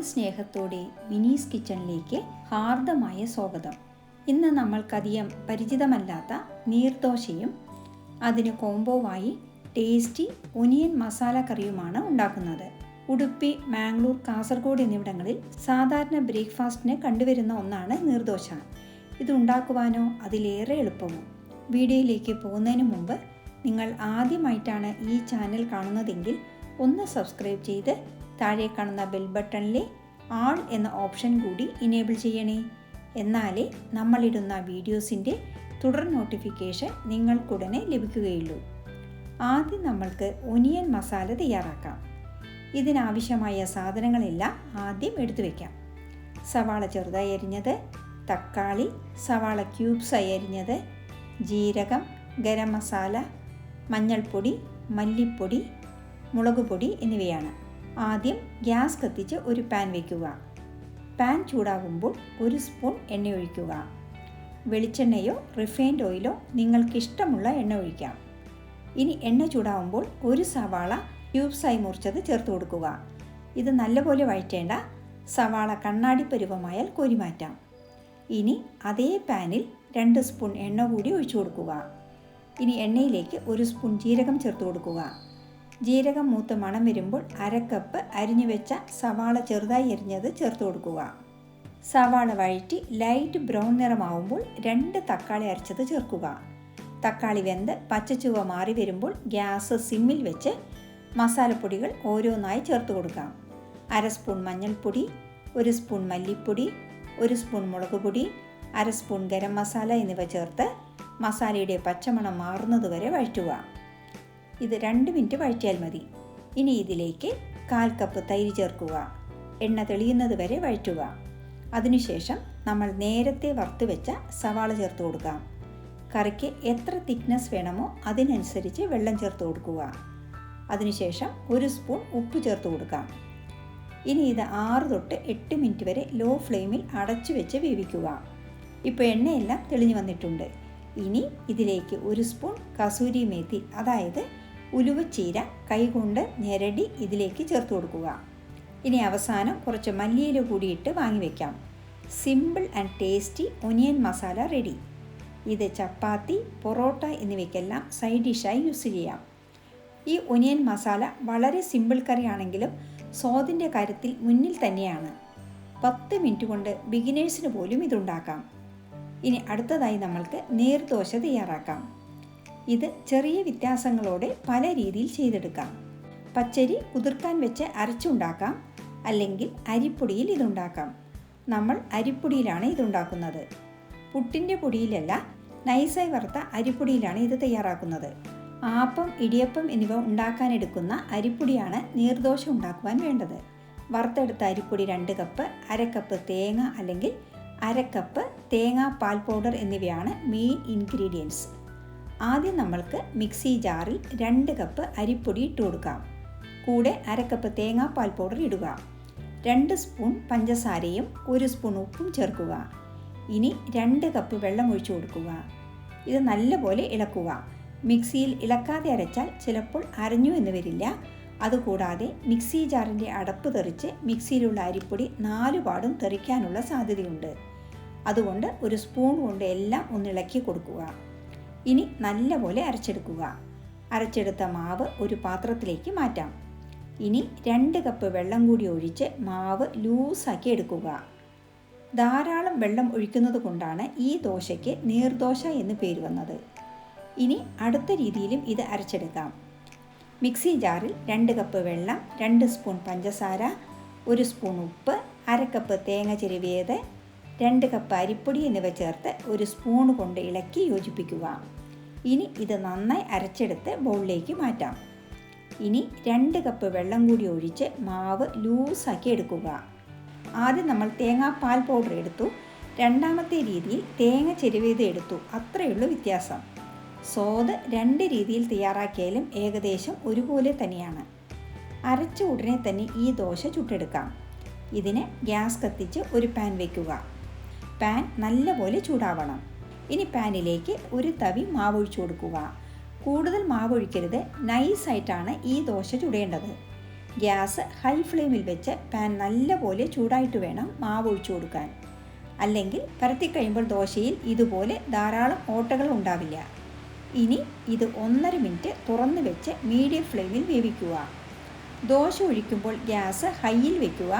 സ്നേഹത്തോടെ വിനീസ് കിച്ചണിലേക്ക് ഹാർദമായ സ്വാഗതം. ഇന്ന് നമ്മൾക്കധികം പരിചിതമല്ലാത്ത നീർദോശയും അതിന് കോംബോവായി ടേസ്റ്റി ഒനിയൻ മസാല കറിയുമാണ് ഉണ്ടാക്കുന്നത്. ഉടുപ്പി, മാംഗ്ലൂർ, കാസർഗോഡ് എന്നിവിടങ്ങളിൽ സാധാരണ ബ്രേക്ക്ഫാസ്റ്റിന് കണ്ടുവരുന്ന ഒന്നാണ് നീർദോശ. ഇത് ഉണ്ടാക്കുവാനോ അതിലേറെ എളുപ്പമോ. വീഡിയോയിലേക്ക് പോകുന്നതിന് മുമ്പ് നിങ്ങൾ ആദ്യമായിട്ടാണ് ഈ ചാനൽ കാണുന്നതെങ്കിൽ ഒന്ന് സബ്സ്ക്രൈബ് ചെയ്ത് താഴെ കാണുന്ന ബെൽ ബട്ടണിലെ ആൾ എന്ന ഓപ്ഷൻ കൂടി ഇനേബിൾ ചെയ്യണേ. എന്നാലേ നമ്മളിടുന്ന വീഡിയോസിൻ്റെ തുടർ നോട്ടിഫിക്കേഷൻ നിങ്ങൾക്കുടനെ ലഭിക്കുകയുള്ളൂ. ആദ്യം നമ്മൾക്ക് ഒനിയൻ മസാല തയ്യാറാക്കാം. ഇതിനാവശ്യമായ സാധനങ്ങളെല്ലാം ആദ്യം എടുത്തു വയ്ക്കാം. സവാള ചെറുതായി അരിഞ്ഞത്, തക്കാളി, സവാള ക്യൂബ്സായി അരിഞ്ഞത്, ജീരകം, ഗരം മസാല, മഞ്ഞൾപ്പൊടി, മല്ലിപ്പൊടി, മുളക് പൊടി എന്നിവയാണ്. ആദ്യം ഗ്യാസ് കത്തിച്ച് ഒരു പാൻ വയ്ക്കുക. പാൻ ചൂടാകുമ്പോൾ 1 സ്പൂൺ എണ്ണ ഒഴിക്കുക. വെളിച്ചെണ്ണയോ റിഫൈൻഡ് ഓയിലോ നിങ്ങൾക്കിഷ്ടമുള്ള എണ്ണ ഒഴിക്കാം. ഇനി എണ്ണ ചൂടാകുമ്പോൾ 1 സവാള ക്യൂബ്സായി മുറിച്ചത് ചേർത്ത് കൊടുക്കുക. ഇത് നല്ലപോലെ വഴറ്റേണ്ട. സവാള കണ്ണാടി പരുവമായാൽ കോരി മാറ്റാം. ഇനി അതേ പാനിൽ 2 സ്പൂൺ എണ്ണ കൂടി ഒഴിച്ചു കൊടുക്കുക. ഇനി എണ്ണയിലേക്ക് 1 സ്പൂൺ ജീരകം ചേർത്ത് കൊടുക്കുക. ജീരകം മൂത്ത് മണം വരുമ്പോൾ 1/2 കപ്പ് അരിഞ്ഞു വെച്ച സവാള ചെറുതായി അരിഞ്ഞത് ചേർത്ത് കൊടുക്കുക. സവാള വഴറ്റി ലൈറ്റ് ബ്രൗൺ നിറമാവുമ്പോൾ 2 തക്കാളി അരച്ചത് ചേർക്കുക. തക്കാളി വെന്ത് പച്ചച്ചുവ മാറി വരുമ്പോൾ ഗ്യാസ് സിമ്മിൽ വെച്ച് മസാലപ്പൊടികൾ ഓരോന്നായി ചേർത്ത് കൊടുക്കാം. 1/2 സ്പൂൺ മഞ്ഞൾപ്പൊടി, 1 സ്പൂൺ മല്ലിപ്പൊടി, 1 സ്പൂൺ മുളക് പൊടി, 1/2 സ്പൂൺ ഗരം മസാല എന്നിവ ചേർത്ത് മസാലയുടെ പച്ചമണം മാറുന്നതുവരെ വഴറ്റുക. ഇത് 2 മിനിറ്റ് വഴറ്റിയാൽ മതി. ഇനി ഇതിലേക്ക് 1/4 കപ്പ് തൈര് ചേർക്കുക. എണ്ണ തെളിയുന്നത് വരെ വഴറ്റുക. അതിനുശേഷം നമ്മൾ നേരത്തെ വറുത്ത് വെച്ച സവാള ചേർത്ത് കൊടുക്കാം. കറിക്ക് എത്ര തിക്നെസ് വേണമോ അതിനനുസരിച്ച് വെള്ളം ചേർത്ത് കൊടുക്കുക. അതിനുശേഷം 1 സ്പൂൺ ഉപ്പ് ചേർത്ത് കൊടുക്കാം. ഇനി ഇത് 6 തൊട്ട് 8 മിനിറ്റ് വരെ ലോ ഫ്ലെയിമിൽ അടച്ചു വെച്ച് വേവിക്കുക. ഇപ്പോൾ എണ്ണയെല്ലാം തെളിഞ്ഞു വന്നിട്ടുണ്ട്. ഇനി ഇതിലേക്ക് 1 സ്പൂൺ കസൂരി മേത്തി, അതായത് ഉലുവച്ചീര കൈകൊണ്ട് ഞെരടി ഇതിലേക്ക് ചേർത്ത് കൊടുക്കുക. ഇനി അവസാനം കുറച്ച് മല്ലിയില കൂടിയിട്ട് വാങ്ങി വയ്ക്കാം. Simple and tasty onion masala ready. ഇത് ചപ്പാത്തി, പൊറോട്ട എന്നിവയ്ക്കെല്ലാം സൈഡ് ഡിഷായി യൂസ് ചെയ്യാം. ഈ ഒനിയൻ മസാല വളരെ സിമ്പിൾ കറിയാണെങ്കിലും സ്വാദിൻ്റെ കാര്യത്തിൽ മുന്നിൽ തന്നെയാണ്. 10 മിനിറ്റ് കൊണ്ട് ബിഗിനേഴ്സിന് പോലും ഇതുണ്ടാക്കാം. ഇനി അടുത്തതായി നമ്മൾക്ക് നീർദോശ തയ്യാറാക്കാം. ഇത് ചെറിയ വ്യത്യാസങ്ങളോടെ പല രീതിയിൽ ചെയ്തെടുക്കാം. പച്ചരി കുതിർക്കാൻ വെച്ച് അരച്ചുണ്ടാക്കാം, അല്ലെങ്കിൽ അരിപ്പൊടിയിൽ ഇതുണ്ടാക്കാം. നമ്മൾ അരിപ്പൊടിയിലാണ് ഇതുണ്ടാക്കുന്നത്. പുട്ടിൻ്റെ പൊടിയിലല്ല, നൈസായി വറുത്ത അരിപ്പൊടിയിലാണ് ഇത് തയ്യാറാക്കുന്നത്. ആപ്പം, ഇടിയപ്പം എന്നിവ ഉണ്ടാക്കാനെടുക്കുന്ന അരിപ്പൊടിയാണ് നീർദോശ ഉണ്ടാക്കുവാൻ വേണ്ടത്. വറുത്തെടുത്ത അരിപ്പൊടി 2 കപ്പ്, 1/2 കപ്പ് തേങ്ങ അല്ലെങ്കിൽ 1/2 കപ്പ് തേങ്ങാ പാൽ പൗഡർ എന്നിവയാണ് മെയിൻ ഇൻഗ്രീഡിയൻസ്. ആദ്യം നമ്മൾക്ക് മിക്സി ജാറിൽ 2 കപ്പ് അരിപ്പൊടി ഇട്ട് കൊടുക്കാം. കൂടെ 1/2 കപ്പ് തേങ്ങാ പാൽ പൗഡർ ഇടുക. 2 സ്പൂൺ പഞ്ചസാരയും 1 സ്പൂൺ ഉപ്പും ചേർക്കുക. ഇനി 2 കപ്പ് വെള്ളം ഒഴിച്ചു കൊടുക്കുക. ഇത് നല്ലപോലെ ഇളക്കുക. മിക്സിയിൽ ഇളക്കാതെ അരച്ചാൽ ചിലപ്പോൾ അരഞ്ഞു എന്ന് വരില്ല. അതുകൂടാതെ മിക്സി ജാറിൻ്റെ അടപ്പ് തെറിച്ച് മിക്സിയിലുള്ള അരിപ്പൊടി 4 പാടും തെറിക്കാനുള്ള സാധ്യതയുണ്ട്. അതുകൊണ്ട് 1 സ്പൂൺ കൊണ്ട് എല്ലാം ഒന്ന് ഇളക്കി കൊടുക്കുക. ഇനി നല്ലപോലെ അരച്ചെടുക്കുക. അരച്ചെടുത്ത മാവ് ഒരു പാത്രത്തിലേക്ക് മാറ്റാം. ഇനി 2 കപ്പ് വെള്ളം കൂടി ഒഴിച്ച് മാവ് ലൂസാക്കി എടുക്കുക. ധാരാളം വെള്ളം ഒഴിക്കുന്നത് കൊണ്ടാണ് ഈ ദോശയ്ക്ക് നീർദോശ എന്ന് പേര് വന്നത്. ഇനി അടുത്ത രീതിയിലും ഇത് അരച്ചെടുക്കാം. മിക്സി ജാറിൽ 2 കപ്പ് വെള്ളം, 2 സ്പൂൺ പഞ്ചസാര, 1 സ്പൂൺ ഉപ്പ്, 1/2 കപ്പ് തേങ്ങ ചിരവിയത്, 2 കപ്പ് അരിപ്പൊടി എന്നിവ ചേർത്ത് 1 സ്പൂൺ കൊണ്ട് ഇളക്കി യോജിപ്പിക്കുക. ഇനി ഇത് നന്നായി അരച്ചെടുത്ത് ബൗളിലേക്ക് മാറ്റാം. ഇനി 2 കപ്പ് വെള്ളം കൂടി ഒഴിച്ച് മാവ് ലൂസാക്കി എടുക്കുക. ആദ്യം നമ്മൾ തേങ്ങാപ്പാൽ പൗഡർ എടുത്തു. രണ്ടാമത്തെ രീതിയിൽ തേങ്ങ ചിരവിയത് എടുത്തു. അത്രയുള്ളൂ വ്യത്യാസം. സ്വാദ് 2 രീതിയിൽ തയ്യാറാക്കിയാലും ഏകദേശം ഒരുപോലെ തന്നെയാണ്. അരച്ച ഉടനെ തന്നെ ഈ ദോശ ചുട്ടെടുക്കാം. ഇതിന് ഗ്യാസ് കത്തിച്ച് ഒരു പാൻ വയ്ക്കുക. പാൻ നല്ലപോലെ ചൂടാവണം. ഇനി പാനിലേക്ക് 1 തവി മാവ് ഒഴിച്ചു കൊടുക്കുക. കൂടുതൽ മാവ് ഒഴിക്കരുത്. നൈസായിട്ടാണ് ഈ ദോശ ചുടേണ്ടത്. ഗ്യാസ് ഹൈ ഫ്ലെയിമിൽ വെച്ച് പാൻ നല്ലപോലെ ചൂടായിട്ട് വേണം മാവ് ഒഴിച്ചു കൊടുക്കാൻ. അല്ലെങ്കിൽ പരത്തിക്കഴിയുമ്പോൾ ദോശയിൽ ഇതുപോലെ ധാരാളം ഓട്ടകൾ ഉണ്ടാവില്ല. ഇനി ഇത് 1.5 മിനിറ്റ് തുറന്ന് വെച്ച് മീഡിയം ഫ്ലെയിമിൽ വേവിക്കുക. ദോശ ഒഴിക്കുമ്പോൾ ഗ്യാസ് ഹൈയിൽ വയ്ക്കുക,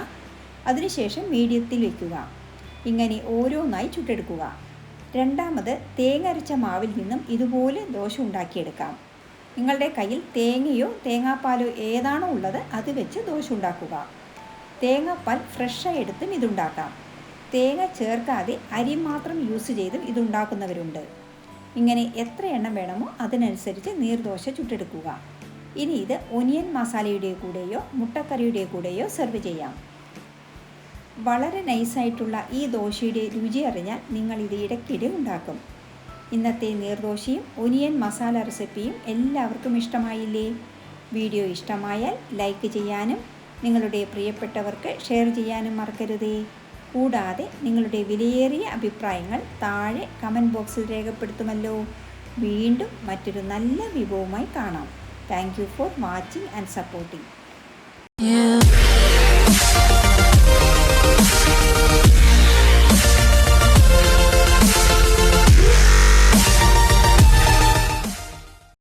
അതിനുശേഷം മീഡിയത്തിൽ വയ്ക്കുക. ഇങ്ങനെ ഓരോന്നായി ചുട്ടെടുക്കുക. രണ്ടാമത് തേങ്ങ അരച്ച മാവിൽ നിന്നും ഇതുപോലെ ദോശ ഉണ്ടാക്കിയെടുക്കാം. നിങ്ങളുടെ കയ്യിൽ തേങ്ങയോ തേങ്ങാപ്പാലോ ഏതാണോ ഉള്ളത് അത് വെച്ച് ദോശ ഉണ്ടാക്കുക. തേങ്ങാപ്പാൽ ഫ്രഷായി എടുത്തും ഇതുണ്ടാക്കാം. തേങ്ങ ചേർക്കാതെ അരി മാത്രം യൂസ് ചെയ്തും ഇതുണ്ടാക്കുന്നവരുണ്ട്. ഇങ്ങനെ എത്ര എണ്ണം വേണമോ അതിനനുസരിച്ച് നീർദോശ ചുട്ടെടുക്കുക. ഇനി ഇത് ഒനിയൻ മസാലയുടെ കൂടെയോ മുട്ടക്കറിയുടെ കൂടെയോ സെർവ് ചെയ്യാം. വളരെ നൈസായിട്ടുള്ള ഈ ദോശയുടെ രുചി അറിഞ്ഞാൽ നിങ്ങൾ ഇത് ഇടയ്ക്കിടെ ഉണ്ടാക്കും. ഇന്നത്തെ നീർദോശയും ഒനിയൻ മസാല റെസിപ്പിയും എല്ലാവർക്കും ഇഷ്ടമായില്ലേ? വീഡിയോ ഇഷ്ടമായാൽ ലൈക്ക് ചെയ്യാനും നിങ്ങളുടെ പ്രിയപ്പെട്ടവർക്ക് ഷെയർ ചെയ്യാനും മറക്കരുതേ. കൂടാതെ നിങ്ങളുടെ വിലയേറിയ അഭിപ്രായങ്ങൾ താഴെ കമൻറ്റ് ബോക്സിൽ രേഖപ്പെടുത്തുമല്ലോ. വീണ്ടും മറ്റൊരു നല്ല വിഭവവുമായി കാണാം. Thank you for watching and supporting.